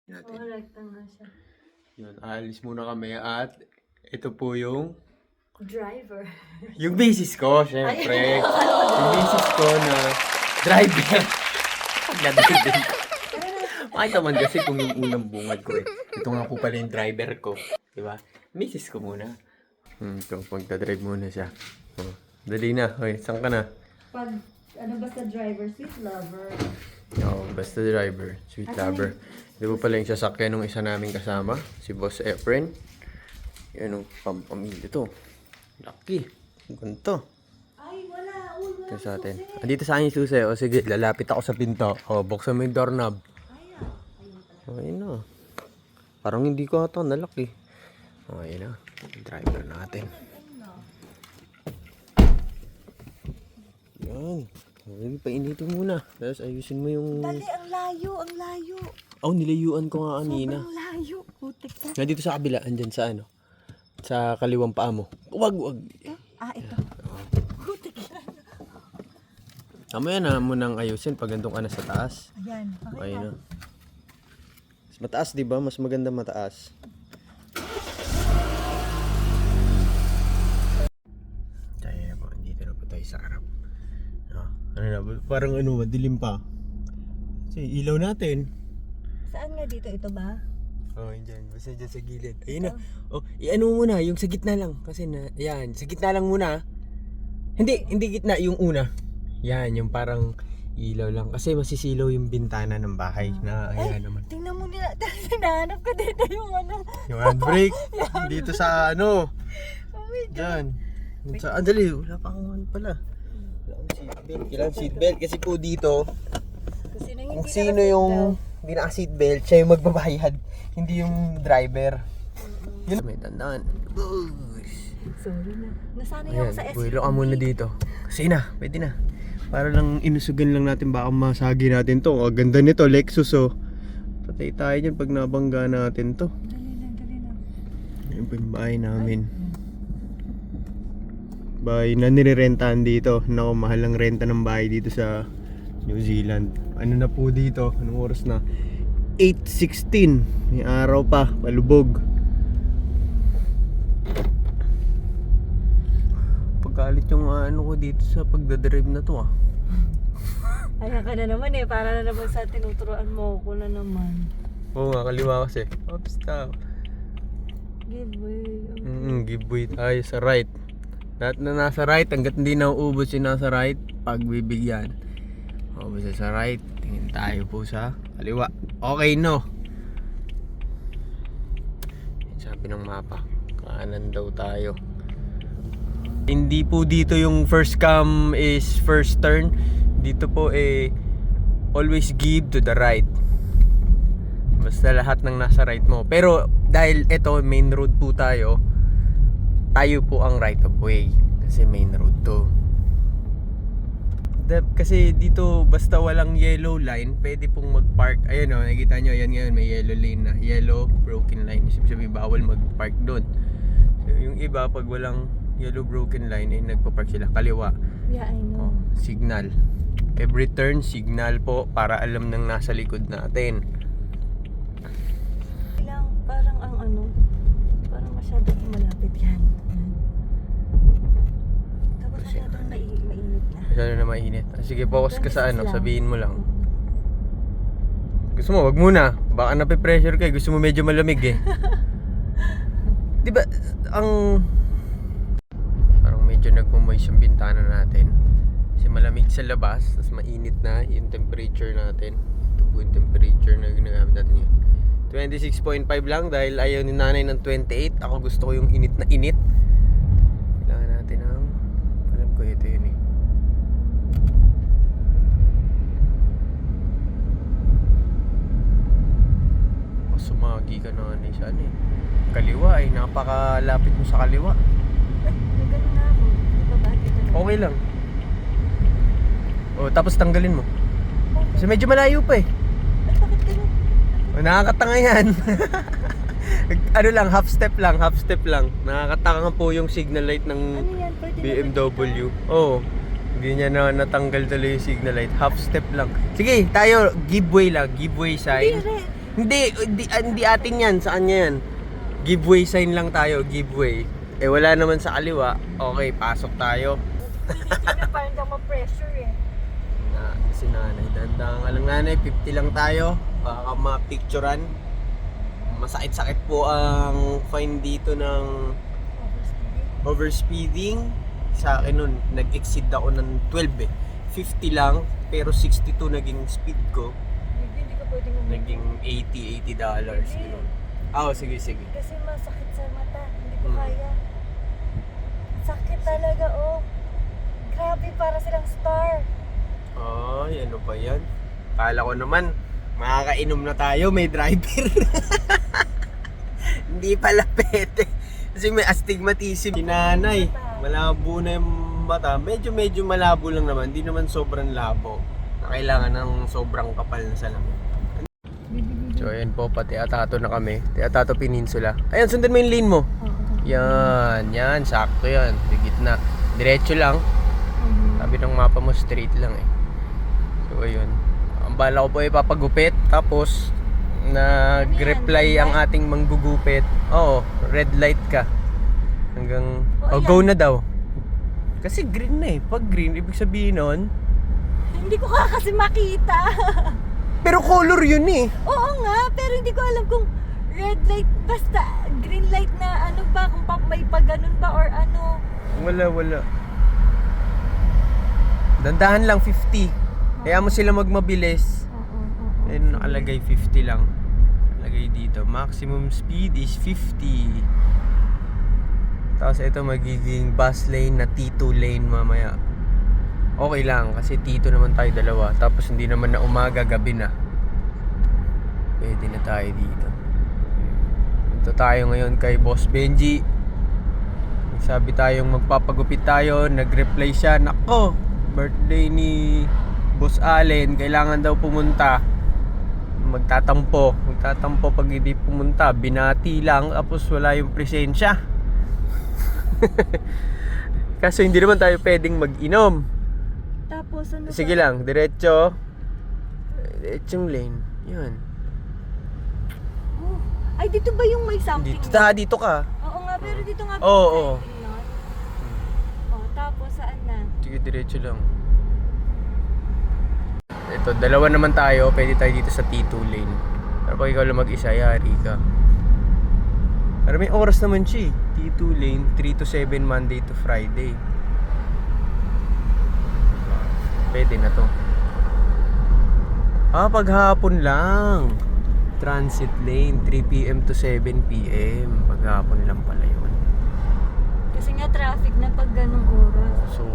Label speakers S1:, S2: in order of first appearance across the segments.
S1: natin.
S2: Correct nga siya.
S1: Yun, alis muna kami at ito po yung
S2: Driver.
S1: yung basis ko, syempre. Yung basis ko na driver. Pagdadaldin. Makita man kasi kung yung unang bungad ko eh. Ito nga po pala yung driver ko. Diba? Basis ko muna. Ito, pagdadrive muna siya. Oh, dali na. Hoy, saan ka na?
S2: Pag, basta driver, sweet lover.
S1: Oo, basta driver. Sweet lover. Di ba pala yung sasakyan ng isa naming kasama? Si Boss Efren. Yan ang pampamilya to. Lucky. Ganito.
S2: Ay, wala. Wala.
S1: Ito sa atin. Andito sa akin yung susi. O sige, lalapit ako sa pinto. O, buksan mo yung doorknob. Ayun na. Parang hindi ko ito nalaki. O, ayun na. Driver natin. Yan. Okay, painitin muna. Tapos ayusin mo yung...
S2: Dali, ang layo, ang layo.
S1: Oh, nilayuan ko nga kanina.
S2: Sobrang layo. Putik ka.
S1: Nandito sa kabila, andyan sa ano? Sa kaliwang paa mo. Wag.
S2: Ito. Putik ka.
S1: Mamaya na mo nang ayusin pag andun ka na sa taas.
S2: Ayan.
S1: Okay na. Mas mataas, di ba? Mas maganda mataas. Tayo na po. Andito na po tayo sa harap. Ano na? Parang ano, madilim pa. Kasi ilaw natin.
S2: Saan nga dito? Ito ba?
S1: Oh, dyan. Basta dyan sa gilid. Ayun na. Oh, i-ano mo muna. Yung sa gitna lang. Kasi na, yan. Sa gitna lang muna. Hindi gitna. Yung una. Yan. Yung parang ilaw lang. Kasi masisilaw yung bintana ng bahay. Na, ayan naman.
S2: Tingnan mo nila. Hinahanap ko dito yung ano.
S1: Yung handbrake. Dito sa ano.
S2: Oh my God.
S1: Dyan. Sa, andali. Wala pa akong ano pala. Wala akong seatbelt. Kailangan seatbelt. Kasi po dito, kung sino yung hindi naka-seatbelt, siya yung magbabayad. Hindi yung driver. Yun. May tandaan.
S2: Sorry na. Nasanay ako sa SUV.
S1: Buwelo ka muna dito. Sige na, pwede na. Para lang inusugan lang natin, baka masagi natin to. Ang ganda nito, Lexus oh. Patay tayo dyan pag nabangga natin to.
S2: Dali lang.
S1: Ayun po yung bahay namin. Bahay na nirerentahan dito. Naku, mahal ang renta ng bahay dito sa New Zealand. Ano na po dito? Anong oras na? 8:16. May araw pa, palubog. Pagkalit yung ano ko dito sa pagdadrive na to ah.
S2: Ayan ka na naman eh. Para na naman sa tinuturuan mo ko na naman.
S1: Oo nga, kaliwa kasi. Oops, stop.
S2: Give way.
S1: Give way tayo sa right. Lahat na nasa right, hanggat hindi nauubos yung nasa right, pagbibigyan. Ubos sa right, tingin tayo po sa kaliwa. Okay, no? Sabi ng mapa, kanan daw tayo. Hindi po dito yung first come is first turn. Dito po always give to the right. Basta lahat ng nasa right mo. Pero dahil ito main road po tayo po ang right of way. Kasi main road to. Kasi dito basta walang yellow line, pwede pong mag-park. Ayun o, nakikita nyo, ayan ngayon may yellow lane na. Yellow, broken line. Ibig sabihin bawal mag-park doon. So yung iba pag walang yellow broken line ay nagpa-park sila kaliwa.
S2: Yeah, I know.
S1: Signal. Every turn signal po para alam ng nasa likod natin.
S2: Parang ang ano, parang masyadong malapit yan. Tapos masyadong mainit na.
S1: Masyado na mainit. Sige, focus ka sa ano, sabihin mo lang. Gusto mo, wag muna. Baka nape-pressure ka, gusto mo medyo malamig eh. Di ba, parang medyo nagmo-moist yung bintana natin. Kasi malamig sa labas, tapos mainit na yung temperature natin. Ito po yung temperature na ginagamit natin yun. 26.5 lang dahil ayaw ni nanay ng 28. Ako gusto ko yung init na init. Kailangan natin ng, alam ko ito yun eh. Sumagi ka na sa ano eh. Kaliwa ay napakalapit mo sa kaliwa.
S2: Nagano na ako.
S1: Okay lang. O tapos tanggalin mo. Kasi medyo malayo pa eh.
S2: Ay, bakit ganun?
S1: O, nakakatanga yan. Ano lang, half step lang. Nakakatanga po yung signal light ng
S2: Ano yan? Pwede
S1: BMW. Oo. Hindi niya na natanggal tuloy yung signal light. Half step lang. Sige, tayo give way lang. Give way sign. Hindi atin yan. Saan yan? Giveaway sign lang tayo, giveaway. Eh wala naman sa kaliwa. Okay, pasok tayo.
S2: Hindi parang daw ma-pressure eh.
S1: Si nanay, dandang lang nanay, 50 lang tayo. Baka ma-picturean. Masakit-sakit po ang fine dito ng overspeeding. Sa akin nun, nag-exceed ako ng 12 eh. 50 lang, pero 62 naging speed ko.
S2: Hindi ka pwedeng
S1: Naging $80 ganun. Sige.
S2: Kasi masakit sa mata. Hindi ko kaya. Sakit talaga, oh. Grabe, para silang star.
S1: Ay, ano ba yan? Kala ko naman, makakainom na tayo, may driver. Hindi pala pwede. Kasi may astigmatism. Sinanay, malabo na yung mata. Medyo malabo lang naman. Hindi naman sobrang labo. Na kailangan ng sobrang kapal na salamin. So ayan po, pati Atato na kami. Atato Peninsula. Ayan, sundan mo yung lane mo. Yan, sakto yan. Di gitna. Diretso lang. Sabi ng mapa mo, straight lang eh. So ayun. Ang bala ko po ay papagupit. Tapos, nag-reply ang ating manggugupit. Oo, red light ka. Hanggang, go na daw. Kasi green na eh. Pag green, ibig sabihin nun,
S2: Hindi ko kasi makita.
S1: pero color yun eh.
S2: Oo nga, pero hindi ko alam kung red light, basta green light na ano ba, kung may pag-ganun ba or ano.
S1: Wala. Dandahan lang, 50. Kaya mo sila magmabilis. Ayun, nakalagay 50 lang. Nakalagay dito. Maximum speed is 50. Tapos ito magiging bus lane na T2 lane mamaya. Okay lang kasi T2 naman tayo dalawa. Tapos hindi naman na umaga, gabi na. Pwede na tayo dito. Ito tayo ngayon kay Boss Benji. Sabi tayong magpapagupit tayo. Nag-reply siya. Nako, birthday ni Boss Allen. Kailangan daw pumunta. Magtatampo pag hindi pumunta. Binati lang. Tapos wala yung presensya. Kaso hindi naman tayo pwedeng mag-inom.
S2: Tapos ano
S1: Sige lang, diretsong lane. Yun.
S2: Ay, dito ba yung may something?
S1: Dito ka.
S2: Oo nga, pero dito nga
S1: Oo.
S2: Tapos saan na?
S1: Sige, diretso lang. Ito, dalawa naman tayo. Pwede tayo dito sa T2 lane. Pero pag ikaw lang mag-isa, yari ka. Pero may oras naman siya eh. T2 lane, 3 to 7 Monday to Friday. Pwede na to. Paghapon lang. Transit lane, 3 p.m. to 7 p.m. Paghapon lang pala yun.
S2: Kasi nga traffic na pag ganung oras.
S1: So,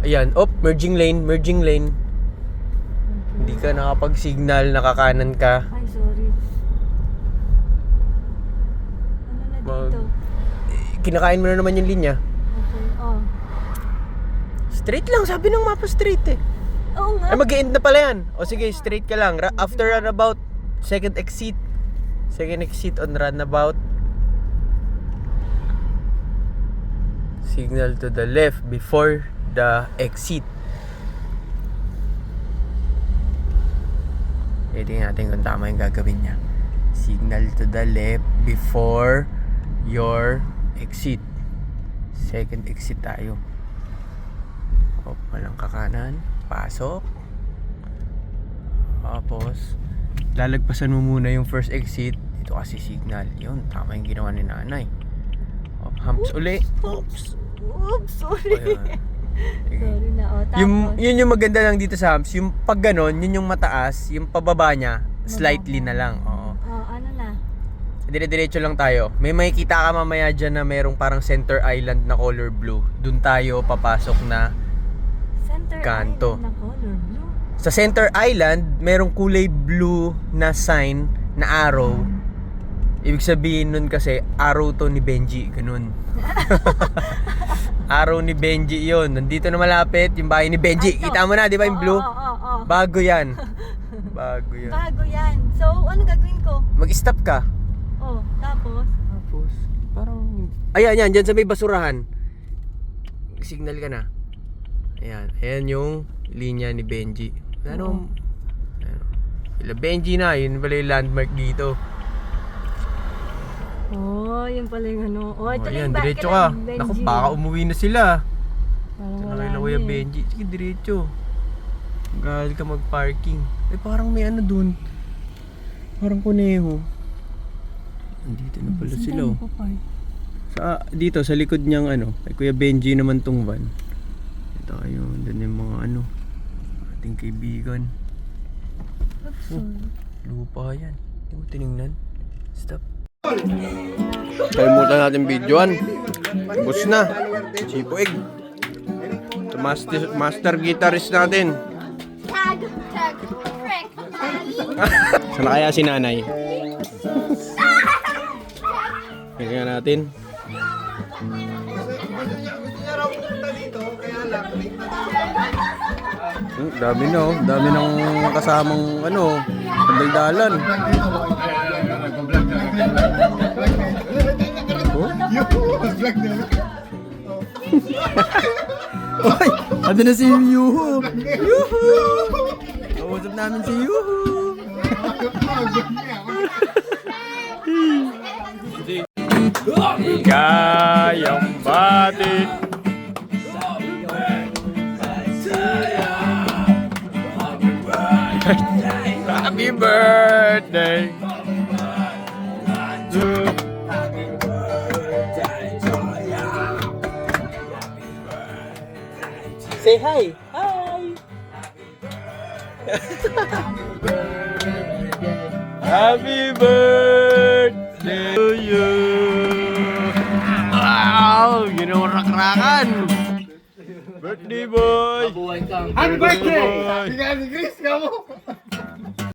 S1: ayan. Merging lane. Hindi ka nakapag-signal, nakakanan ka.
S2: Ay, sorry. Ano na dito?
S1: Kinakain mo na naman yung linya.
S2: Okay,
S1: Straight lang, sabi ng mapa straight eh.
S2: Oo nga.
S1: Ay, mag-e-end na pala yan. O sige, straight ka lang. After runabout, second exit on runabout. Signal to the left before the exit. Tingnan natin kung tama yung gagawin niya. Signal to the left before your exit. Second exit tayo. Walang kakanan. Pasok. Tapos lalagpasan mo muna yung first exit. Dito kasi signal. Yun, tama yung ginawa ni nanay. Humps uli.
S2: Oops, sorry.
S1: Ayan.
S2: Sorry na, tapos.
S1: Yun yung maganda lang dito sa humps. Yung pag ganon, yun yung mataas. Yung pababa niya, slightly na lang. Oo.
S2: Ano na?
S1: Dire-diretso lang tayo. May makikita ka mamaya dyan na merong parang center island na color blue. Doon tayo papasok na
S2: Center
S1: kanto.
S2: Island na color blue.
S1: Sa center island, merong kulay blue na sign na arrow. Ibig sabihin nun kasi, arrow to ni Benji. Ganun. Arrow ni Benji yun. Nandito na malapit yung bahay ni Benji. Kita mo na, di ba yung blue?
S2: Oo.
S1: Bago yan. Bago yan.
S2: Bago yan. So, ano gagawin ko?
S1: Mag-stop ka.
S2: Tapos?
S1: Parang... Ayan, dyan sa may basurahan. Signal ka na. Ayan yung linya ni Benji. Sila Benji na, yun pala yung landmark dito.
S2: Oh, yun pala yung ano. Oh, ito
S1: Ayan,
S2: yung
S1: diretso ka. Naku, baka umuwi na sila.
S2: Parang
S1: Ito
S2: wala
S1: na kay
S2: na
S1: Kuya
S2: eh.
S1: Benji. Sige, diretso. Gagal ka mag-parking. Eh, parang may ano dun. Parang kuneho. Andito na pala sila oh. Dito sa likod niyang ano, kay Kuya Benji naman tong van. Ito ayun, doon yung mga ano, ating kaibigan. Oh, lupa yan. Yung tinignan. Stop. Kalimutan natin videoan. Bus na. Chipo Egg. Ito, master guitarist natin.
S3: Tag, frick.
S1: Sana kaya si nanay? Tingnan natin. Dami na oh. Dami ng kasamang ano, pagdaldalan. Oy, ano na si Yuhu? Yuhu! Kausap namin si Yuhu. Kayang bati. Happy birthday to Say hi. Hi. Happy birthday to you. Wow, rak-rakan. Birthday boy.
S4: Happy birthday!
S1: Boy.
S4: Happy Chris, kamu!